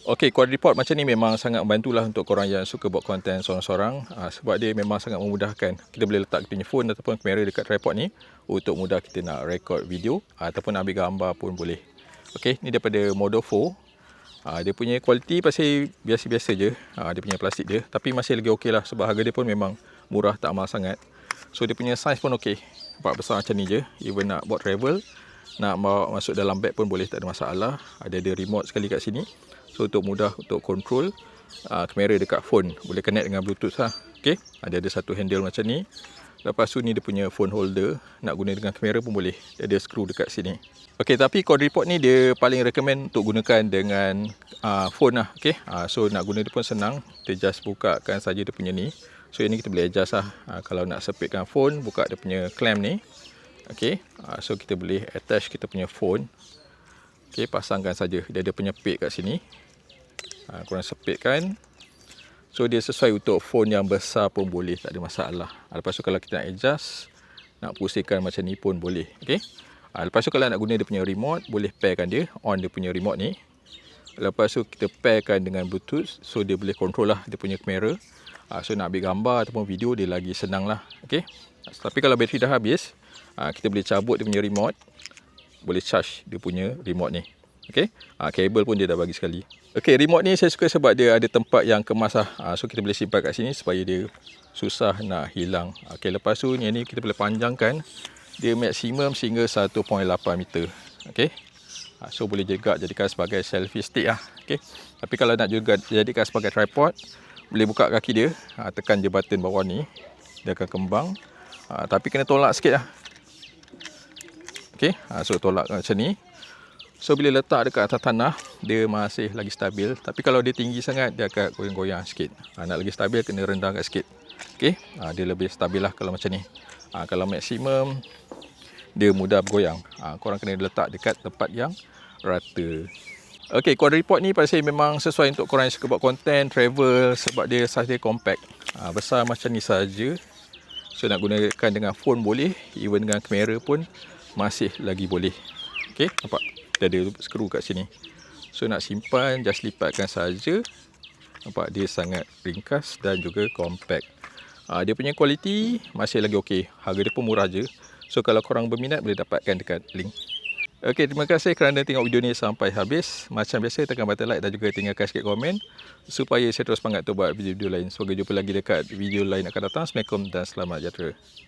Okey, quad report macam ni memang sangat membantulah untuk korang yang suka buat konten sorang-sorang, sebab dia memang sangat memudahkan. Kita boleh letak kita punya phone ataupun kamera dekat tripod ni untuk mudah kita nak record video ataupun ambil gambar pun boleh. Okey, ni daripada Modo 4. Dia punya kualiti pasal biasa-biasa je, dia punya plastik dia, tapi masih lagi okey lah sebab harga dia pun memang murah, tak mahal sangat. So dia punya saiz pun okey, nampak besar macam ni je. Even nak buat travel, nak bawa masuk dalam beg pun boleh, tak ada masalah. Ada remote sekali kat sini, so untuk mudah untuk control kamera dekat phone. Boleh connect dengan bluetooth lah. Okay, ada satu handle macam ni. Lepas tu ni dia punya phone holder, nak guna dengan kamera pun boleh. Dia ada skru dekat sini. Okay, tapi quad report ni dia paling recommend untuk gunakan dengan phone lah. Okay, so nak guna dia pun senang. Kita just bukakan saja dia punya ni. So yang ni kita boleh adjust lah. Kalau nak sepitkan phone, buka dia punya clamp ni. Okay, so kita boleh attach kita punya phone. Okay, pasangkan saja. Dia ada punya pit kat sini. Korang sepitkan. So dia sesuai untuk phone yang besar pun boleh, tak ada masalah. Lepas tu kalau kita nak adjust, nak pusingkan macam ni pun boleh. Okay. Lepas tu kalau nak guna dia punya remote, boleh pairkan dia, on dia punya remote ni. Lepas tu kita pairkan dengan bluetooth, so dia boleh control lah dia punya kamera. So nak ambil gambar ataupun video dia lagi senang lah. Okay. Tapi kalau bateri dah habis, kita boleh cabut dia punya remote, boleh charge dia punya remote ni. Okay. Kabel pun dia dah bagi sekali. Okay, remote ni saya suka sebab dia ada tempat yang kemas lah. So kita boleh simpan kat sini supaya dia susah nak hilang. Okay, lepas tu ni kita boleh panjangkan. Dia maksimum sehingga 1.8 meter. Okay. So boleh juga jadikan sebagai selfie stick lah. Okay. Tapi kalau nak juga jadikan sebagai tripod, boleh buka kaki dia, tekan je button bawah ni, dia akan kembang. Tapi kena tolak sikit lah. Okay. So tolak macam ni. So bila letak dekat atas tanah, dia masih lagi stabil. Tapi kalau dia tinggi sangat, dia akan goyang-goyang sikit. Nak lagi stabil, kena rendahkan sikit. Okay. Dia lebih stabil lah kalau macam ni. Kalau maksimum, dia mudah bergoyang. Korang kena letak dekat tempat yang rata. Okay, quad report ni pasal memang sesuai untuk korang yang suka buat konten, travel, sebab dia saiz dia compact. Besar macam ni saja. So nak gunakan dengan phone boleh, even dengan kamera pun masih lagi boleh. Okay, nampak? Dia ada skru kat sini. So nak simpan, just lipatkan saja. Nampak dia sangat ringkas dan juga compact. Dia punya kualiti masih lagi okey. Harga dia pun murah je. So kalau korang berminat, boleh dapatkan dekat link. Okey, terima kasih kerana tengok video ni sampai habis. Macam biasa, tekan button like dan juga tinggalkan sikit komen supaya saya terus semangat untuk buat video-video lain. Semoga jumpa lagi dekat video lain akan datang. Assalamualaikum dan selamat sejahtera.